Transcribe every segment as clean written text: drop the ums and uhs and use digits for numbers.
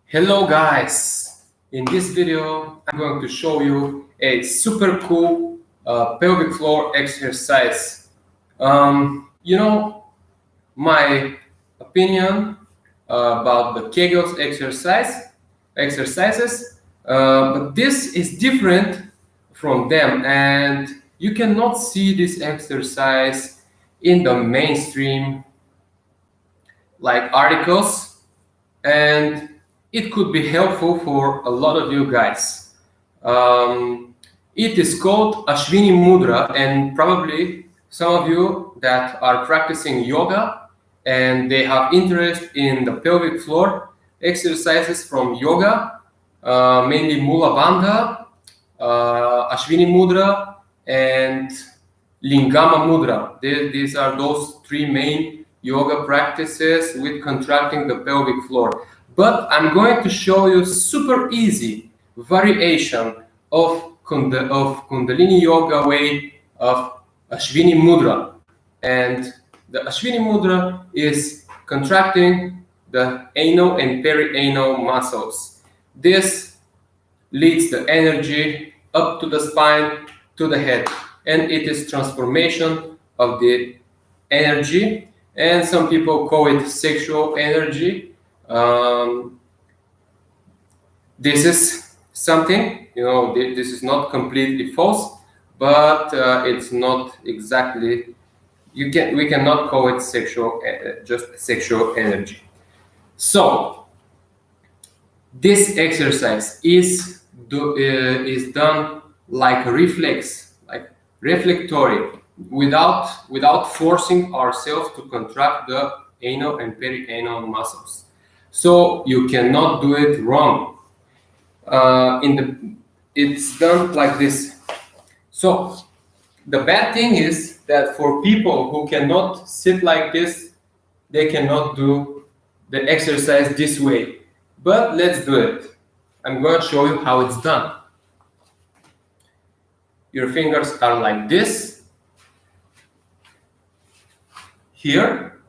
Hello guys, in this video I'm going to show you a super cool pelvic floor exercise. My opinion about the Kegels exercises, but this is different from them, and you cannot see this exercise in the mainstream like articles, and it could be helpful for a lot of you guys. It is called Ashwini Mudra, and probably some of you that are practicing yoga and they have interest in the pelvic floor exercises from yoga, mainly Mula Bandha, Ashwini Mudra, and Lingama Mudra. These are those three main yoga practices with contracting the pelvic floor. But I'm going to show you super easy variation of Kundalini yoga way of Ashwini Mudra. And the Ashwini Mudra is contracting the anal and perianal muscles. This leads the energy up to the spine, to the head, and it is transformation of the energy, and some people call it sexual energy. This is something, this is not completely false, but it's not exactly, we cannot call it sexual, just sexual energy. So this exercise is done like a reflex, like reflectory, without forcing ourselves to contract the anal and perianal muscles. So you cannot do it wrong. It's done like this. So the bad thing is that for people who cannot sit like this, they cannot do the exercise this way. But let's do it. I'm going to show you how it's done. Your fingers are like this, here,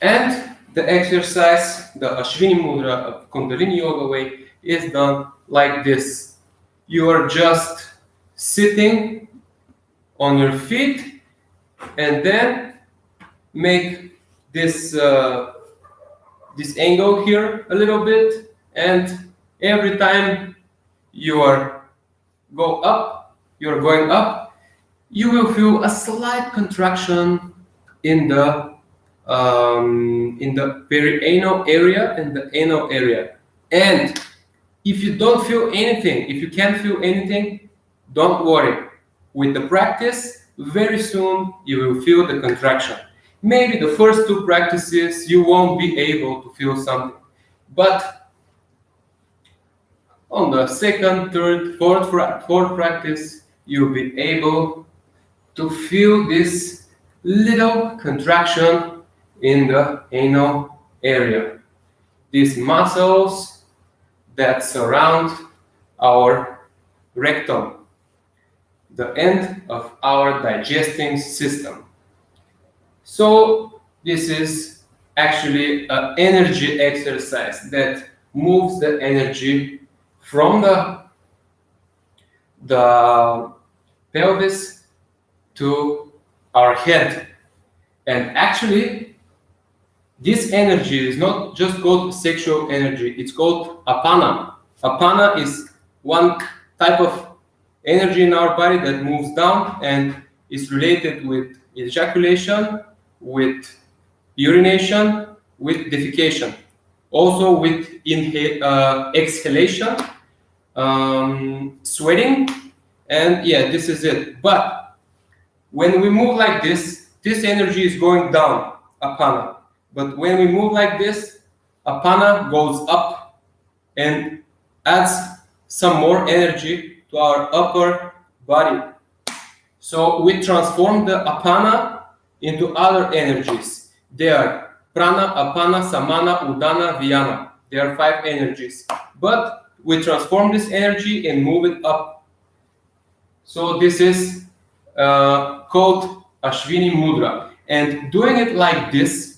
and the exercise, the Ashwini Mudra of Kundalini Yoga way, is done like this. You are just sitting on your feet and then make this angle here a little bit, and every time you're going up, you will feel a slight contraction in the perianal area and the anal area. And if you don't feel anything, if you can't feel anything, don't worry. With the practice, very soon you will feel the contraction. Maybe the first two practices you won't be able to feel something, but on the second, third, fourth practice, you'll be able to feel this little contraction in the anal area. These muscles that surround our rectum, the end of our digesting system. So this is actually an energy exercise that moves the energy from the pelvis to our head. And actually, this energy is not just called sexual energy, it's called apana. Apana is one type of energy in our body that moves down and is related with ejaculation, with urination, with defecation, also with exhalation, sweating, and yeah, this is it. But when we move like this energy is going down, apana. But when we move like this, apana goes up and adds some more energy to our upper body. So we transform the apana into other energies. They are prana, apana, samana, udana, vyana. There are 5 energies. But we transform this energy and move it up. So this is called Ashwini Mudra. And doing it like this,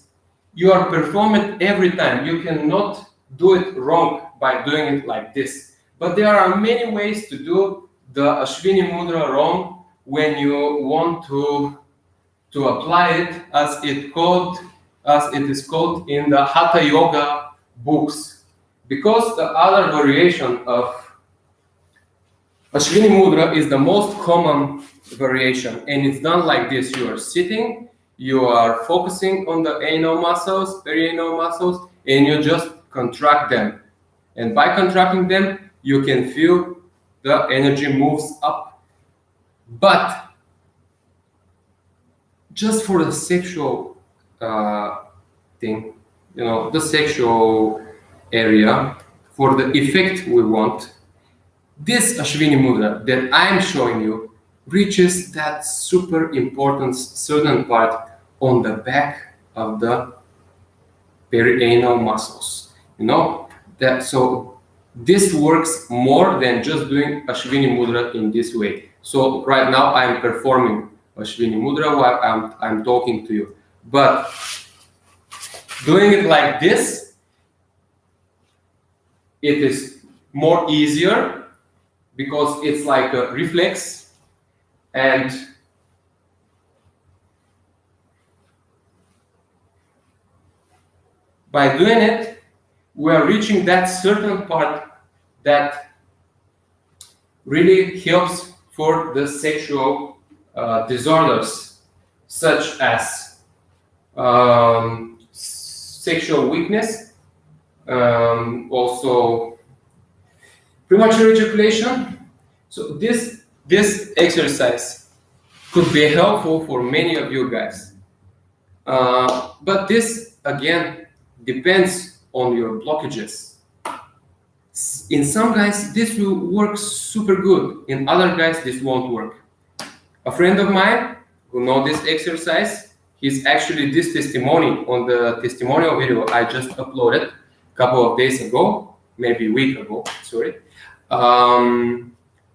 you are performing every time. You cannot do it wrong by doing it like this. But there are many ways to do the Ashwini Mudra wrong when you want to apply it as it is called in the Hatha Yoga books. Because the other variation of Ashwini Mudra is the most common variation, and it's done like this. You are sitting, you are focusing on the anal muscles, perianal muscles, and you just contract them. And by contracting them, you can feel the energy moves up. But just for the sexual thing, the sexual area, for the effect we want, this Ashwini Mudra that I'm showing you reaches that super important certain part on the back of the perianal muscles. So this works more than just doing Ashwini Mudra in this way. So right now I'm performing Ashwini Mudra while I'm talking to you. But doing it like this, it is more easier because it's like a reflex, and by doing it, we are reaching that certain part that really helps for the sexual disorders, such as sexual weakness, also premature ejaculation. So this exercise could be helpful for many of you guys. But this again depends on your blockages. In some guys, this will work super good. In other guys, this won't work. A friend of mine who knows this exercise, he's actually this testimony on the testimonial video I just uploaded a couple of days ago, maybe a week ago, sorry.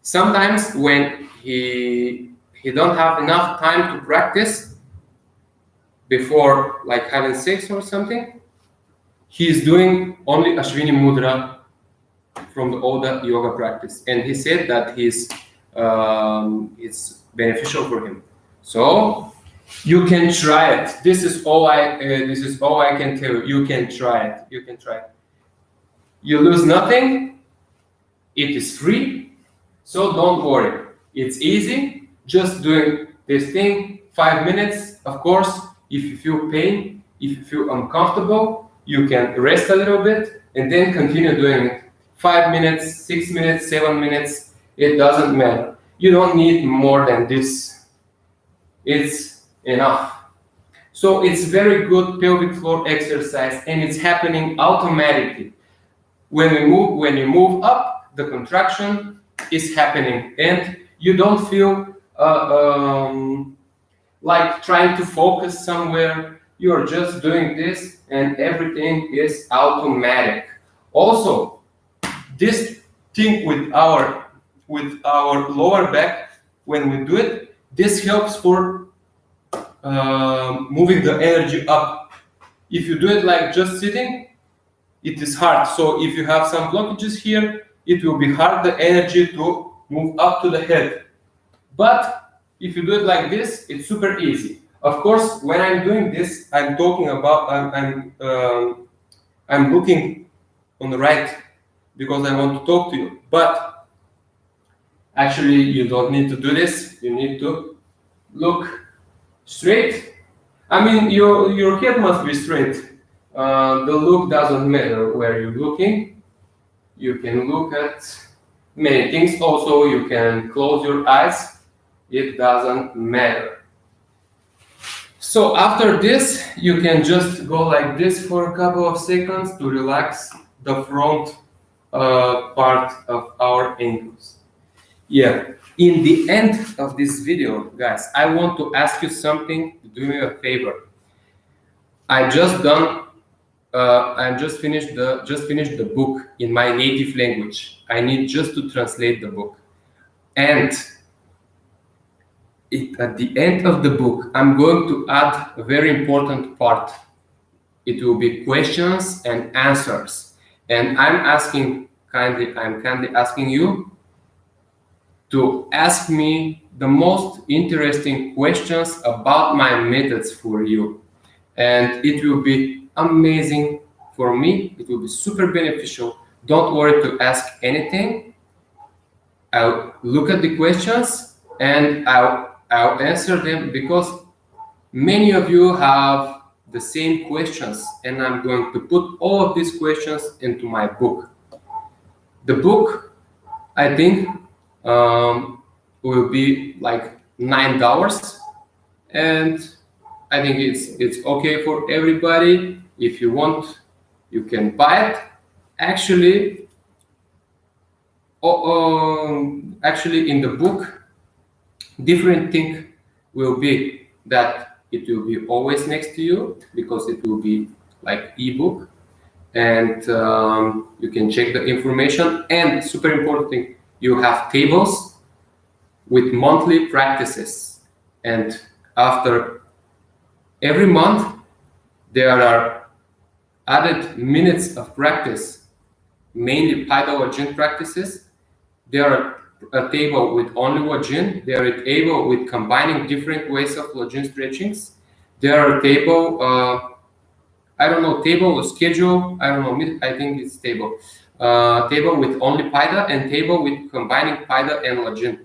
Sometimes when he don't have enough time to practice before like having sex or something, he's doing only Ashwini Mudra from the older yoga practice, and he said that it's beneficial for him. So you can try it. This is all I can tell you. You can try it. You can try it. You lose nothing. It is free, so don't worry. It's easy. Just doing this thing 5 minutes. Of course, if you feel pain, if you feel uncomfortable, you can rest a little bit and then continue doing it. 5 minutes, 6 minutes, 7 minutes, it doesn't matter. You don't need more than this. It's enough. So it's very good pelvic floor exercise, and it's happening automatically. When you move up, the contraction is happening, and you don't feel like trying to focus somewhere. You're just doing this, and everything is automatic. Also, this thing with our lower back, when we do it, this helps for moving the energy up. If you do it like just sitting, it is hard. So if you have some blockages here, it will be hard the energy to move up to the head. But if you do it like this, it's super easy. Of course, when I'm doing this, I'm talking about I'm looking on the right because I want to talk to you. But actually, you don't need to do this. You need to look straight. I mean, your head must be straight. The look doesn't matter where you're looking. You can look at many things. Also, you can close your eyes. It doesn't matter. So after this, you can just go like this for a couple of seconds to relax the front part of our ankles. Yeah. In the end of this video, guys, I want to ask you something. Do me a favor. I just finished the book in my native language. I need just to translate the book, and at the end of the book, I'm going to add a very important part. It will be questions and answers, And I'm kindly asking you to ask me the most interesting questions about my methods for you. And it will be amazing for me. It will be super beneficial. Don't worry to ask anything. I'll look at the questions and I'll answer them, because many of you have the same questions, and I'm going to put all of these questions into my book. The book, I think, will be like $9, and I think it's okay for everybody. If you want, you can buy it. Actually, actually, in the book, different thing will be that it will be always next to you, because it will be like ebook, and you can check the information. And super important thing, you have tables with monthly practices, and after every month there are added minutes of practice, mainly paidalajin practices. There are a table with only lajin. There are a table with combining different ways of lajin stretchings. There are a table, I don't know, table or schedule, I don't know, I think it's table. Table with only paida, and table with combining paida and lajin.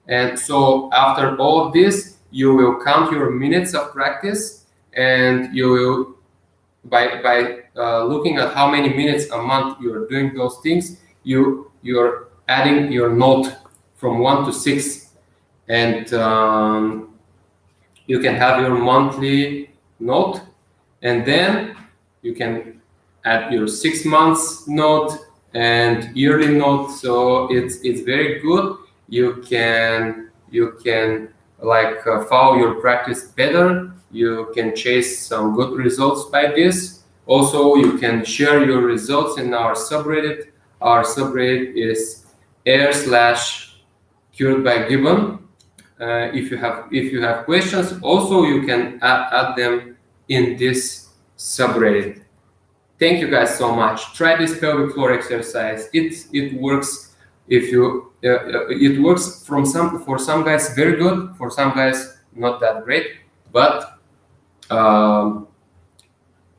And so after all of this, you will count your minutes of practice, and you will, by looking at how many minutes a month you are doing those things, you're adding your note from 1 to 6, and you can have your monthly note, and then you can add your 6 months note and yearly note. So it's very good. You can like follow your practice better. You can chase some good results by this. Also, you can share your results in our subreddit. Our subreddit is r/cured by Gibbon. If you have questions, also you can add them in this subreddit. Thank you guys so much. Try this pelvic floor exercise. It works. If you it works for some guys very good, for some guys not that great. But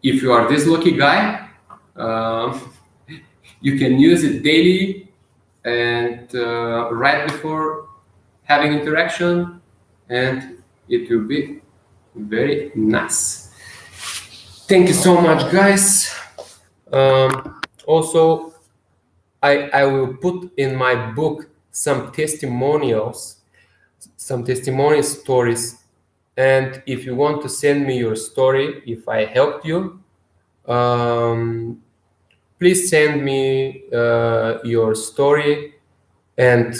if you are this lucky guy, you can use it daily, and right before having interaction, and it will be very nice. Thank you so much, guys. Also, I will put in my book some testimonial stories, and if you want to send me your story, if I helped you, please send me your story, and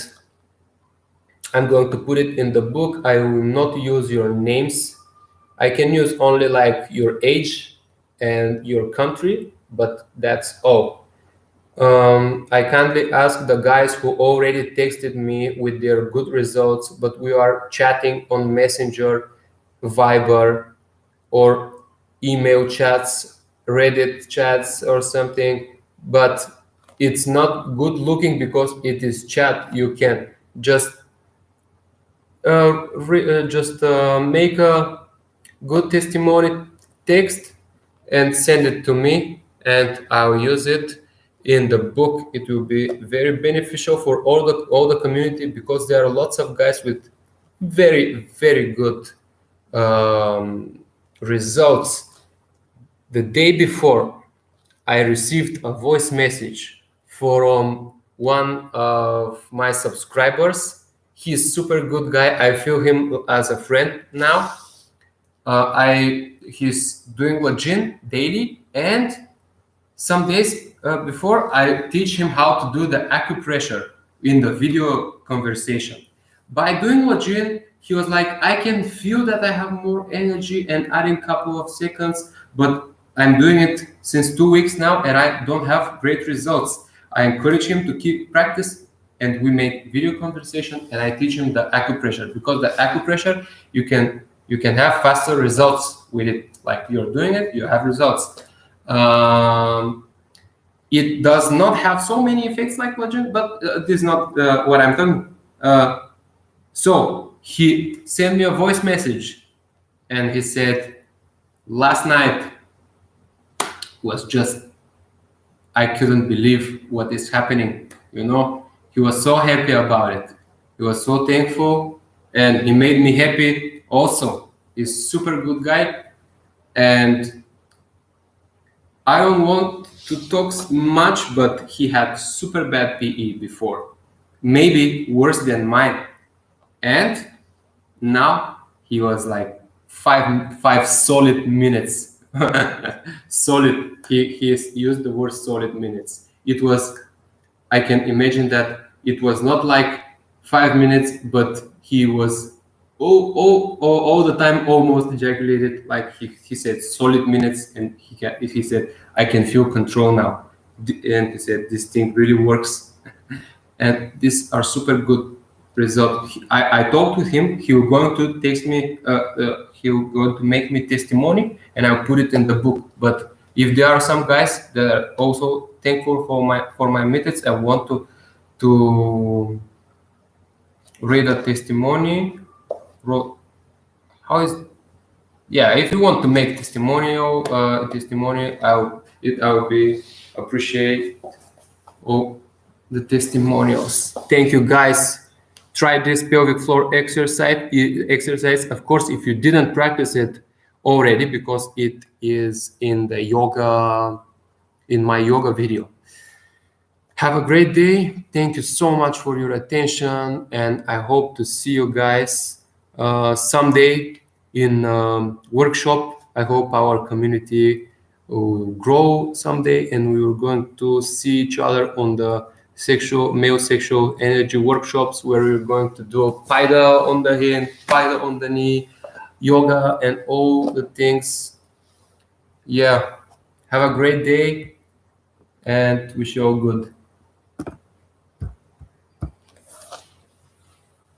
I'm going to put it in the book. I will not use your names. I can use only like your age and your country, but that's all. I kindly ask the guys who already texted me with their good results, but we are chatting on Messenger, Viber, or email chats, Reddit chats or something, but it's not good looking because it is chat. You can just make a good testimony text and send it to me, and I'll use it in the book. It will be very beneficial for all the community, because there are lots of guys with very, very good results. The day before, I received a voice message from one of my subscribers. He's super good guy. I feel him as a friend now. He's doing lajin daily, and some days before, I teach him how to do the acupressure in the video conversation. By doing lajin, he was like, I can feel that I have more energy, and adding a couple of seconds, but I'm doing it since 2 weeks now, and I don't have great results. I encourage him to keep practice, and we make video conversation, and I teach him the acupressure, because the acupressure, you can have faster results with it. Like you're doing it, you have results. It does not have so many effects like lajin, but this is not what I'm talking. So he sent me a voice message, and he said, last night was just, I couldn't believe what is happening. You know, he was so happy about it. He was so thankful, and he made me happy also. He's super good guy, and I don't want to talk much, but he had super bad PE before, maybe worse than mine, and now he was like five solid minutes. Solid. He has used the word solid minutes. It was, I can imagine that it was not like 5 minutes, but he was all the time almost ejaculated. Like he said solid minutes, and he said, I can feel control now. And he said this thing really works, and these are super good results. I talked with him. He was going to text me. He was going to make me testimony, and I'll put it in the book. But if there are some guys that are also thankful for my methods, I want to read a testimony. How is? Yeah, if you want to make testimonial, I will be appreciate all the testimonials. Thank you, guys. Try this pelvic floor exercise. Of course, if you didn't practice it already, because it is in the yoga, in my yoga video. Have a great day. Thank you so much for your attention, and I hope to see you guys someday in workshop. I hope our community will grow someday, and we are going to see each other on the male sexual energy workshops, where we're going to do a paida on the hand, paida on the knee, yoga, and all the things. Yeah, have a great day, and wish you all good.